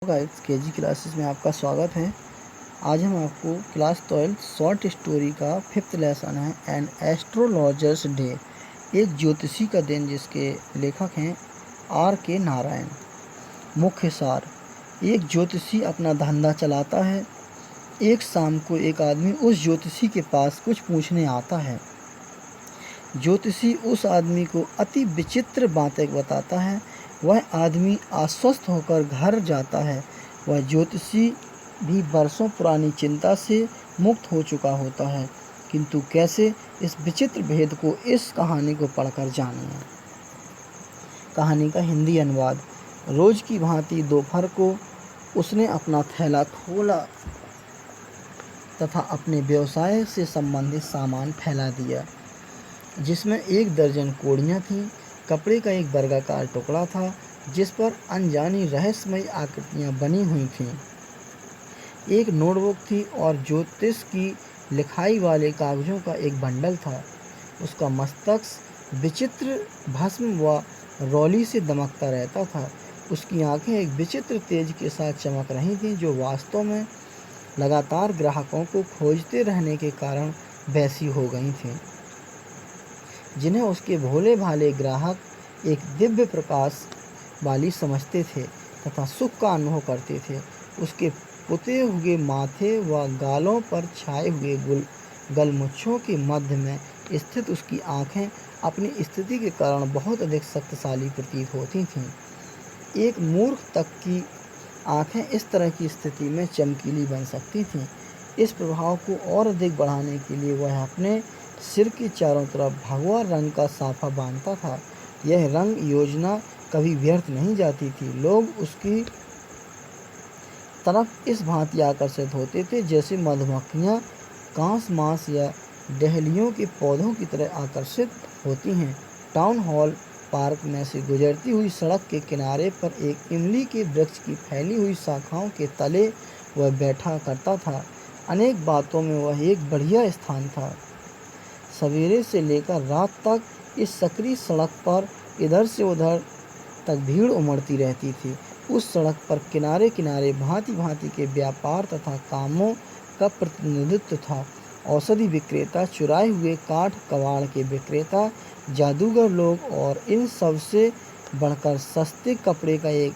Guys KG classes में आपका स्वागत है। आज हम आपको क्लास 12 शॉर्ट स्टोरी का 5th लेसन है एन एस्ट्रोलॉजर्स डे, एक ज्योतिषी का दिन, जिसके लेखक हैं आर के नारायण। मुख्य सार: एक ज्योतिषी अपना धंधा चलाता है। एक शाम को एक आदमी उस ज्योतिषी के पास कुछ पूछने आता है। ज्योतिषी उस आदमी को अति विचित्र बातें बताता है। वह आदमी आश्वस्त होकर घर जाता है। वह ज्योतिषी भी वर्षों पुरानी चिंता से मुक्त हो चुका होता है, किंतु कैसे, इस विचित्र भेद को इस कहानी को पढ़कर जानिए। कहानी का हिंदी अनुवाद। रोज की भांति दोपहर को उसने अपना थैला खोला तथा अपने व्यवसाय से संबंधित सामान फैला दिया, जिसमें 1 दर्जन कोड़ियाँ थीं। कपड़े का एक वर्गाकार टुकड़ा था जिस पर अनजानी रहस्यमयी आकृतियाँ बनी हुई थीं। एक नोटबुक थी और ज्योतिष की लिखाई वाले कागजों का एक बंडल था। उसका मस्तिष्क विचित्र भस्म व रौली से दमकता रहता था। उसकी आंखें एक विचित्र तेज के साथ चमक रही थीं, जो वास्तव में लगातार ग्राहकों को खोजते रहने के कारण वैसी हो गई थीं, जिन्हें उसके भोले भाले ग्राहक एक दिव्य प्रकाश वाली समझते थे तथा सुख का अनुभव करते थे। उसके पुते हुए माथे व गालों पर छाए हुए गलमुच्छों के मध्य में स्थित उसकी आंखें अपनी स्थिति के कारण बहुत अधिक शक्तिशाली प्रतीत होती थीं। एक मूर्ख तक की आंखें इस तरह की स्थिति में चमकीली बन सकती थीं। इस प्रभाव को और अधिक बढ़ाने के लिए वह अपने सिर के चारों तरफ भगवा रंग का साफा बांधता था। यह रंग योजना कभी व्यर्थ नहीं जाती थी। लोग उसकी तरफ इस भांति आकर्षित होते थे जैसे मधुमक्खियाँ कांस मांस या डहेलियों के पौधों की तरह आकर्षित होती हैं। टाउन हॉल पार्क में से गुजरती हुई सड़क के किनारे पर एक इमली के वृक्ष की फैली हुई शाखाओं के तले वह बैठा करता था। अनेक बातों में वह एक बढ़िया स्थान था। सवेरे से लेकर रात तक इस सकरी सड़क पर इधर से उधर तक भीड़ उमड़ती रहती थी। उस सड़क पर किनारे किनारे भांति भांति के व्यापार तथा कामों का प्रतिनिधित्व था। औषधि विक्रेता, चुराए हुए काठ कबाड़ के विक्रेता, जादूगर लोग और इन सब से बढ़कर सस्ते कपड़े का एक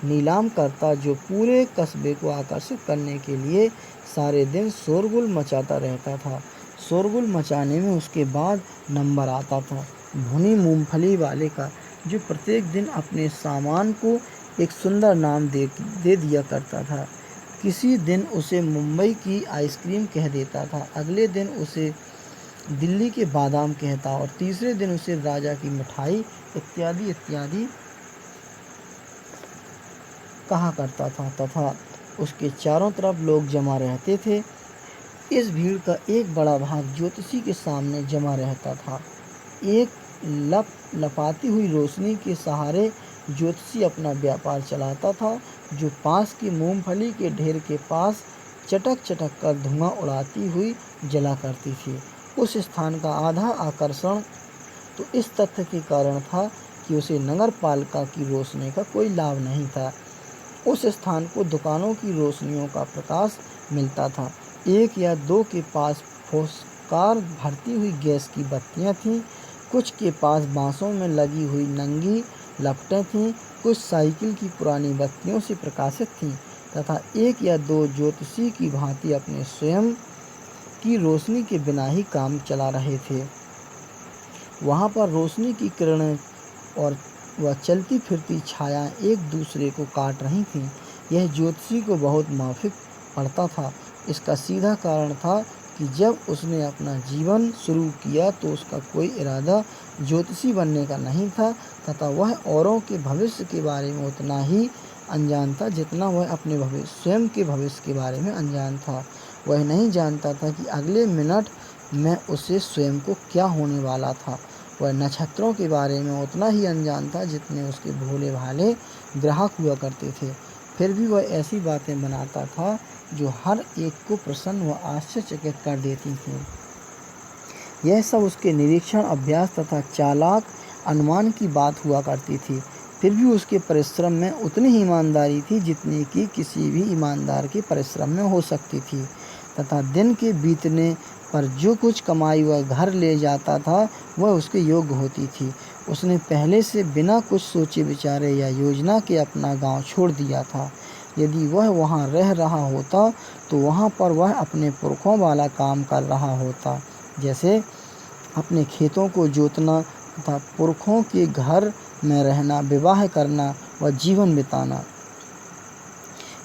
नीलाम करता, जो पूरे कस्बे को आकर्षित करने के लिए सारे दिन शोरगुल मचाता रहता था। शोरगुल मचाने में उसके बाद नंबर आता था भुनी मूंगफली वाले का, जो प्रत्येक दिन अपने सामान को एक सुंदर नाम दे दिया करता था। किसी दिन उसे मुंबई की आइसक्रीम कह देता था, अगले दिन उसे दिल्ली के बादाम कहता और तीसरे दिन उसे राजा की मिठाई इत्यादि इत्यादि कहा करता था तथा उसके चारों तरफ लोग जमा रहते थे। इस भीड़ का एक बड़ा भाग ज्योतिषी के सामने जमा रहता था। एक लपाती हुई रोशनी के सहारे ज्योतिषी अपना व्यापार चलाता था, जो पास की मूंगफली के ढेर के पास चटक चटक कर धुआं उड़ाती हुई जला करती थी। उस स्थान का आधा आकर्षण तो इस तथ्य के कारण था कि उसे नगर पालिका की रोशनी का कोई लाभ नहीं था। उस स्थान को दुकानों की रोशनियों का प्रकाश मिलता था। 1 या 2 के पास फोस्कार भरती हुई गैस की बत्तियां थीं, कुछ के पास बांसों में लगी हुई नंगी लपटें थीं, कुछ साइकिल की पुरानी बत्तियों से प्रकाशित थीं तथा 1 या 2 ज्योतिषी की भांति अपने स्वयं की रोशनी के बिना ही काम चला रहे थे। वहाँ पर रोशनी की किरणें और वह चलती फिरती छाया एक दूसरे को काट रही थीं। यह ज्योतिषी को बहुत माफिक पड़ता था। इसका सीधा कारण था कि जब उसने अपना जीवन शुरू किया तो उसका कोई इरादा ज्योतिषी बनने का नहीं था तथा वह औरों के भविष्य के बारे में उतना ही अनजान था जितना वह अपने स्वयं के भविष्य के बारे में अनजान था। वह नहीं जानता था कि अगले मिनट में उसे स्वयं को क्या होने वाला था। वह नक्षत्रों के बारे में उतना ही अनजान था जितने उसके भोले भाले ग्राहक हुआ करते थे। फिर भी वह ऐसी बातें बनाता था जो हर एक को प्रसन्न व आश्चर्यचकित कर देती थीं। यह सब उसके निरीक्षण, अभ्यास तथा चालाक अनुमान की बात हुआ करती थी। फिर भी उसके परिश्रम में उतनी ही ईमानदारी थी जितनी कि किसी भी ईमानदार के परिश्रम में हो सकती थी, तथा दिन के बीतने पर जो कुछ कमाई वह घर ले जाता था वह उसके योग्य होती थी। उसने पहले से बिना कुछ सोचे विचारे या योजना के अपना गांव छोड़ दिया था। यदि वह वहां रह रहा होता तो वहां पर वह अपने पुरखों वाला काम कर रहा होता, जैसे अपने खेतों को जोतना तथा पुरखों के घर में रहना, विवाह करना व जीवन बिताना।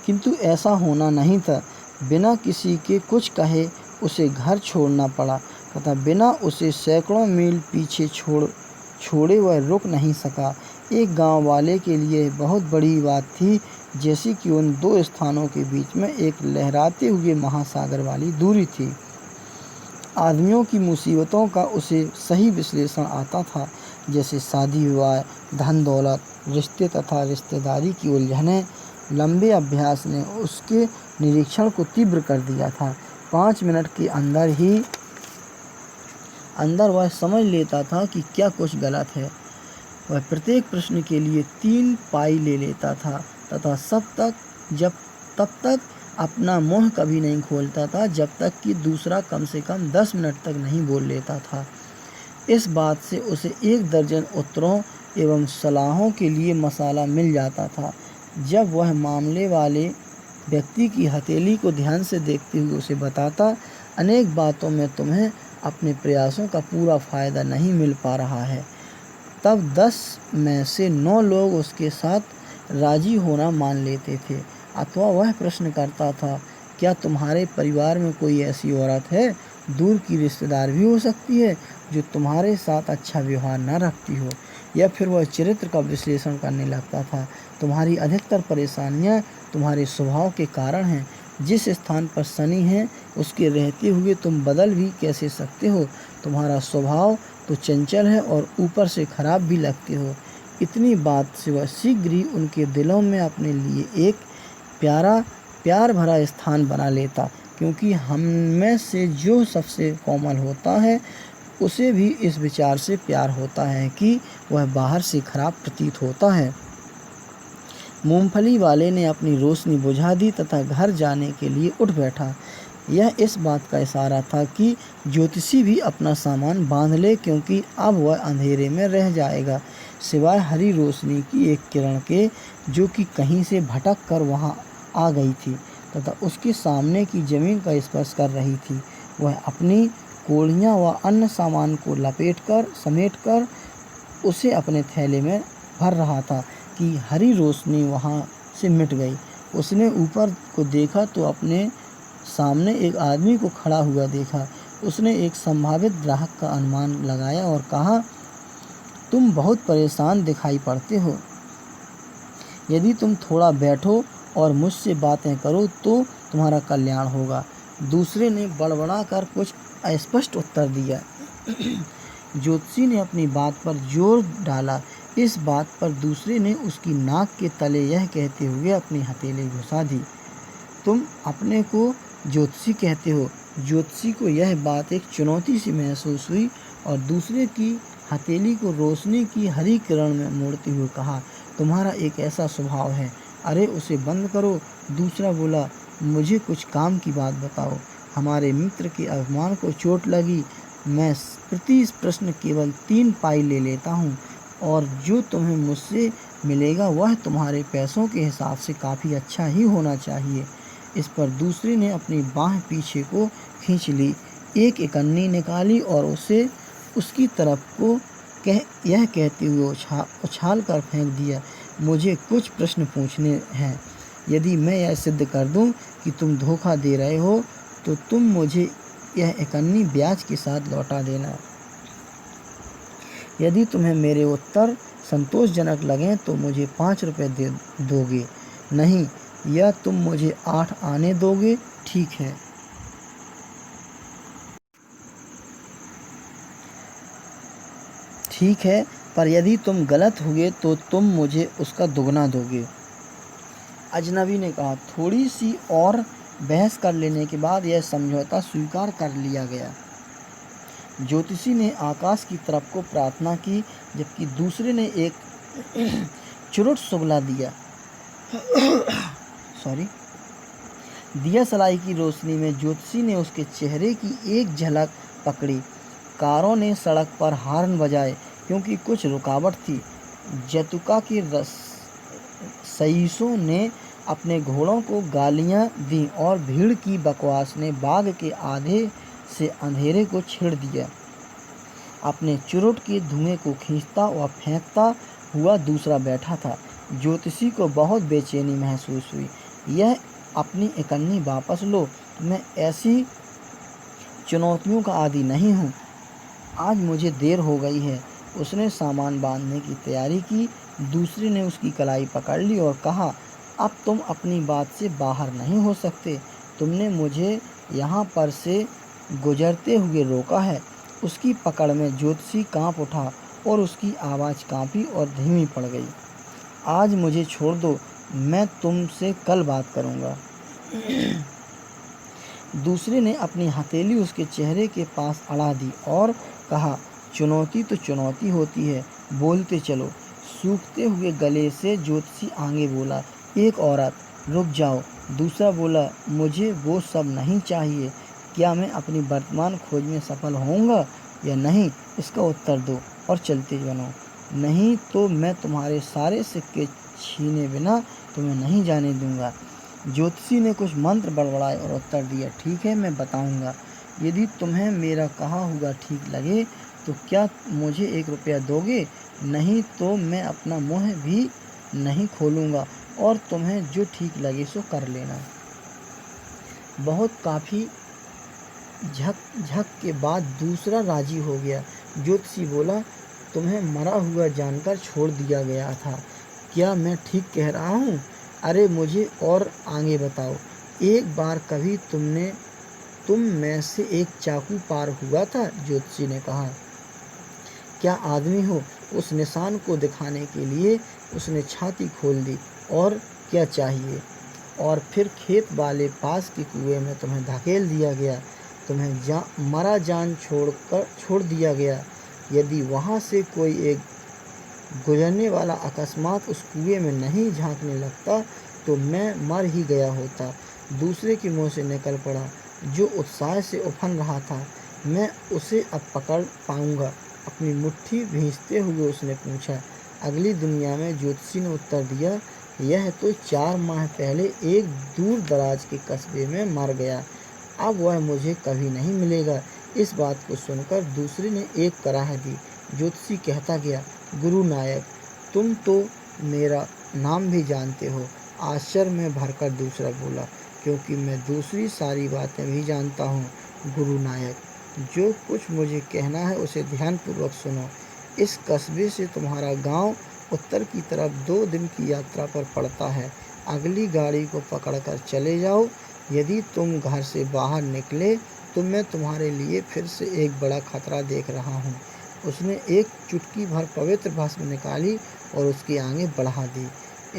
किंतु ऐसा होना नहीं था। बिना किसी के कुछ कहे उसे घर छोड़ना पड़ा तथा बिना उसे सैकड़ों मील पीछे छोड़े वह रुक नहीं सका। एक गांव वाले के लिए बहुत बड़ी बात थी, जैसे कि उन दो स्थानों के बीच में एक लहराते हुए महासागर वाली दूरी थी। आदमियों की मुसीबतों का उसे सही विश्लेषण आता था, जैसे शादी विवाह, धन दौलत, रिश्ते तथा रिश्तेदारी की उलझनें। लंबे अभ्यास ने उसके निरीक्षण को तीव्र कर दिया था। 5 मिनट के अंदर वह समझ लेता था कि क्या कुछ गलत है। वह प्रत्येक प्रश्न के लिए 3 पाई ले लेता था तथा तब तक अपना मुंह कभी नहीं खोलता था जब तक कि दूसरा कम से कम 10 मिनट तक नहीं बोल लेता था। इस बात से उसे 1 दर्जन उत्तरों एवं सलाहों के लिए मसाला मिल जाता था। जब वह मामले वाले व्यक्ति की हथेली को ध्यान से देखते हुए उसे बताता, अनेक बातों में तुम्हें अपने प्रयासों का पूरा फायदा नहीं मिल पा रहा है, तब 10 में से 9 लोग उसके साथ राजी होना मान लेते थे। अथवा वह प्रश्न करता था, क्या तुम्हारे परिवार में कोई ऐसी औरत है, दूर की रिश्तेदार भी हो सकती है, जो तुम्हारे साथ अच्छा व्यवहार न रखती हो? या फिर वह चरित्र का विश्लेषण करने लगता था, तुम्हारी अधिकतर परेशानियां तुम्हारे स्वभाव के कारण हैं। जिस स्थान पर शनि है उसके रहते हुए तुम बदल भी कैसे सकते हो? तुम्हारा स्वभाव तो चंचल है और ऊपर से खराब भी लगते हो। इतनी बात से वह शीघ्र ही उनके दिलों में अपने लिए एक प्यार भरा स्थान बना लेता, क्योंकि हम में से जो सबसे कोमल होता है उसे भी इस विचार से प्यार होता है कि वह बाहर से खराब प्रतीत होता है। मूंगफली वाले ने अपनी रोशनी बुझा दी तथा घर जाने के लिए उठ बैठा। यह इस बात का इशारा था कि ज्योतिषी भी अपना सामान बांध ले, क्योंकि अब वह अंधेरे में रह जाएगा, सिवाय हरी रोशनी की एक किरण के, जो कि कहीं से भटक कर वहां आ गई थी तथा उसके सामने की जमीन का स्पर्श कर रही थी। वह अपनी कोड़ियाँ व अन्य सामान को समेटकर उसे अपने थैले में भर रहा था कि हरी रोशनी वहां से मिट गई। उसने ऊपर को देखा तो अपने सामने एक आदमी को खड़ा हुआ देखा। उसने एक संभावित ग्राहक का अनुमान लगाया और कहा, तुम बहुत परेशान दिखाई पड़ते हो। यदि तुम थोड़ा बैठो और मुझसे बातें करो तो तुम्हारा कल्याण होगा। दूसरे ने बड़बड़ा कर कुछ अस्पष्ट उत्तर दिया। ज्योतिषी ने अपनी बात पर जोर डाला। इस बात पर दूसरे ने उसकी नाक के तले यह कहते हुए अपनी हथेली घुसा दी, तुम अपने को ज्योतिषी कहते हो। ज्योतिषी को यह बात एक चुनौती सी महसूस हुई और दूसरे की हथेली को रोशनी की हरी किरण में मोड़ते हुए कहा, तुम्हारा एक ऐसा स्वभाव है, अरे उसे बंद करो। दूसरा बोला, मुझे कुछ काम की बात बताओ। हमारे मित्र के अभिमान को चोट लगी। मैं प्रति प्रश्न केवल 3 पाई ले लेता हूँ और जो तुम्हें मुझसे मिलेगा वह तुम्हारे पैसों के हिसाब से काफ़ी अच्छा ही होना चाहिए। इस पर दूसरे ने अपनी बाँह पीछे को खींच ली, एक इकन्नी निकाली और उसे उसकी तरफ को यह कहते हुए उछाल कर फेंक दिया, मुझे कुछ प्रश्न पूछने हैं। यदि मैं यह सिद्ध कर दूं कि तुम धोखा दे रहे हो तो तुम मुझे यह इकन्नी ब्याज के साथ लौटा देना। यदि तुम्हें मेरे उत्तर संतोषजनक लगें तो मुझे 5 रुपये दे दोगे, नहीं या तुम मुझे 8 आने दोगे? ठीक है। ठीक है, पर यदि तुम गलत हुए तो तुम मुझे उसका दुगना दोगे। अजनबी ने कहा। थोड़ी सी और बहस कर लेने के बाद यह समझौता स्वीकार कर लिया गया। ज्योतिषी ने आकाश की तरफ को प्रार्थना की, जबकि दूसरे ने एक चुरुट सुगला दिया दिया सलाई की रोशनी में ज्योतिषी ने उसके चेहरे की एक झलक पकड़ी। कारों ने सड़क पर हॉर्न बजाए क्योंकि कुछ रुकावट थी। जतुका के रईसों ने अपने घोड़ों को गालियां दी और भीड़ की बकवास ने बाग के आधे से अंधेरे को छेड़ दिया। अपने चुरुट के धुएं को खींचता और फेंकता हुआ दूसरा बैठा था। ज्योतिषी को बहुत बेचैनी महसूस हुई। यह अपनी इकन्नी वापस लो, मैं ऐसी चुनौतियों का आदी नहीं हूँ। आज मुझे देर हो गई है। उसने सामान बांधने की तैयारी की। दूसरे ने उसकी कलाई पकड़ ली और कहा, अब तुम अपनी बात से बाहर नहीं हो सकते। तुमने मुझे यहाँ पर से गुजरते हुए रोका है। उसकी पकड़ में ज्योतिषी कांप उठा और उसकी आवाज़ कांपी और धीमी पड़ गई। आज मुझे छोड़ दो, मैं तुमसे कल बात करूँगा। दूसरे ने अपनी हथेली उसके चेहरे के पास अड़ा दी और कहा, चुनौती तो चुनौती होती है, बोलते चलो। सूखते हुए गले से ज्योतिषी आगे बोला, एक औरत, रुक जाओ। दूसरा बोला, मुझे वो सब नहीं चाहिए। क्या मैं अपनी वर्तमान खोज में सफल होऊंगा या नहीं, इसका उत्तर दो और चलते बनो। नहीं तो मैं तुम्हारे सारे सिक्के छीने बिना तुम्हें नहीं जाने दूंगा। ज्योतिषी ने कुछ मंत्र बड़बड़ाए और उत्तर दिया, ठीक है, मैं बताऊंगा। यदि तुम्हें मेरा कहा हुआ ठीक लगे तो क्या मुझे 1 रुपया दोगे? नहीं तो मैं अपना मुंह भी नहीं खोलूंगा और तुम्हें जो ठीक लगे सो कर लेना। बहुत काफ़ी झक के बाद दूसरा राजी हो गया। ज्योतिषी बोला, तुम्हें मरा हुआ जानकर छोड़ दिया गया था। क्या मैं ठीक कह रहा हूँ? अरे मुझे और आगे बताओ। एक बार कभी तुम में से एक चाकू पार हुआ था? ज्योतिषी ने कहा। क्या आदमी हो? उस निशान को दिखाने के लिए उसने छाती खोल दी। और क्या चाहिए? और फिर खेत वाले पास के कुएं में तुम्हें धकेल दिया गया। तुम्हें मरा जान छोड़ दिया गया। यदि वहाँ से कोई एक गुजरने वाला अकस्मात उस कुएं में नहीं झांकने लगता तो मैं मर ही गया होता। दूसरे के मुंह से निकल पड़ा, जो उत्साह से उफन रहा था। मैं उसे अब पकड़ पाऊंगा? अपनी मुट्ठी भींचते हुए उसने पूछा। अगली दुनिया में? ज्योतिषी ने उत्तर दिया, यह तो 4 माह पहले एक दूर दराज के कस्बे में मर गया। अब वह मुझे कभी नहीं मिलेगा। इस बात को सुनकर दूसरे ने एक कराह दी। ज्योतिषी कहता गया, गुरु नायक, तुम तो मेरा नाम भी जानते हो। आश्चर्य में भरकर दूसरा बोला, क्योंकि मैं दूसरी सारी बातें भी जानता हूँ। गुरु नायक, जो कुछ मुझे कहना है उसे ध्यानपूर्वक सुनो। इस कस्बे से तुम्हारा गांव उत्तर की तरफ 2 दिन की यात्रा पर पड़ता है। अगली गाड़ी को पकड़कर चले जाओ। यदि तुम घर से बाहर निकले तो मैं तुम्हारे लिए फिर से एक बड़ा खतरा देख रहा हूँ। उसने एक चुटकी भर पवित्र भस्म निकाली और उसकी आगे बढ़ा दी।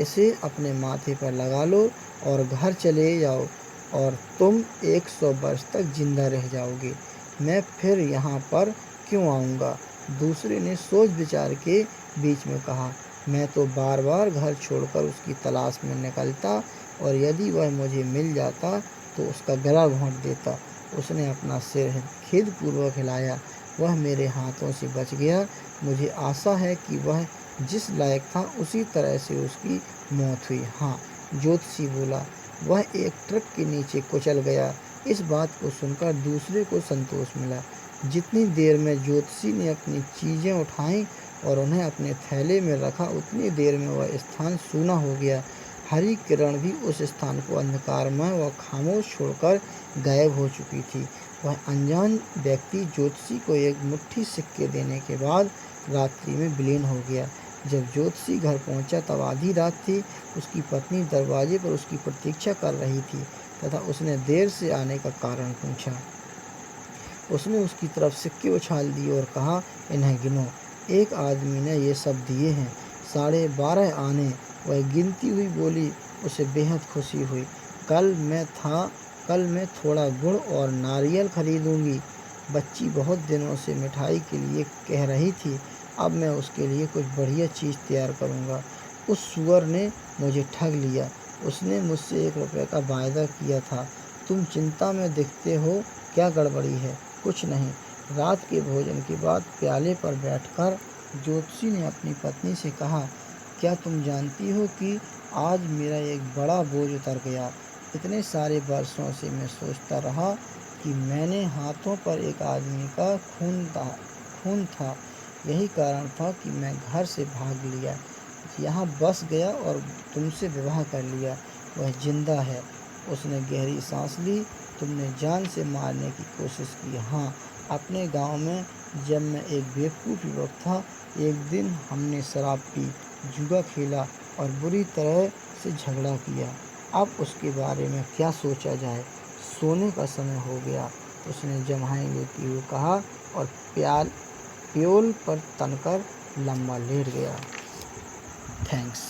इसे अपने माथे पर लगा लो और घर चले जाओ और तुम 100 वर्ष तक जिंदा रह जाओगे। मैं फिर यहाँ पर क्यों आऊँगा? दूसरे ने सोच विचार के बीच में कहा, मैं तो बार बार घर छोड़कर उसकी तलाश में निकलता और यदि वह मुझे मिल जाता तो उसका गला घोंट देता। उसने अपना सिर खेदपूर्वक हिलाया। वह मेरे हाथों से बच गया। मुझे आशा है कि वह जिस लायक था उसी तरह से उसकी मौत हुई। हाँ, ज्योतिषी बोला, वह एक ट्रक के नीचे कुचल गया। इस बात को सुनकर दूसरे को संतोष मिला। जितनी देर में ज्योतिषी ने अपनी चीज़ें उठाईं और उन्हें अपने थैले में रखा, उतनी देर में वह स्थान सूना हो गया। हरी किरण भी उस स्थान को अंधकारमय व खामोश छोड़कर गायब हो चुकी थी। वह अनजान व्यक्ति ज्योतिषी को एक मुट्ठी सिक्के देने के बाद रात्रि में विलीन हो गया। जब ज्योतिषी घर पहुंचा तब आधी रात थी। उसकी पत्नी दरवाजे पर उसकी प्रतीक्षा कर रही थी तथा उसने देर से आने का कारण पूछा। उसने उसकी तरफ सिक्के उछाल दिए और कहा, इन्हें गिनो। एक आदमी ने ये सब दिए हैं, 12.5 आने। वह गिनती हुई बोली। उसे बेहद खुशी हुई। कल मैं थोड़ा गुड़ और नारियल खरीदूंगी। बच्ची बहुत दिनों से मिठाई के लिए कह रही थी। अब मैं उसके लिए कुछ बढ़िया चीज़ तैयार करूंगा। उस सूअर ने मुझे ठग लिया। उसने मुझसे 1 रुपये का वायदा किया था। तुम चिंता में दिखते हो, क्या गड़बड़ी है? कुछ नहीं। रात के भोजन के बाद प्याले पर बैठकर ज्योतिषी ने अपनी पत्नी से कहा, क्या तुम जानती हो कि आज मेरा एक बड़ा बोझ उतर गया। इतने सारे वर्षों से मैं सोचता रहा कि मैंने हाथों पर एक आदमी का खून था। यही कारण था कि मैं घर से भाग लिया, यहाँ बस गया और तुमसे विवाह कर लिया। वह जिंदा है। उसने गहरी सांस ली। तुमने जान से मारने की कोशिश की। हाँ, अपने गांव में जब मैं एक बेवकूफ़ युवक था, एक दिन हमने शराब पी, जुआ खेला और बुरी तरह से झगड़ा किया। अब उसके बारे में क्या सोचा जाए? सोने का समय हो गया, उसने जम्हाई लेते हुए कहा और प्याल प्योल पर तनकर लंबा लेट गया। थैंक्स।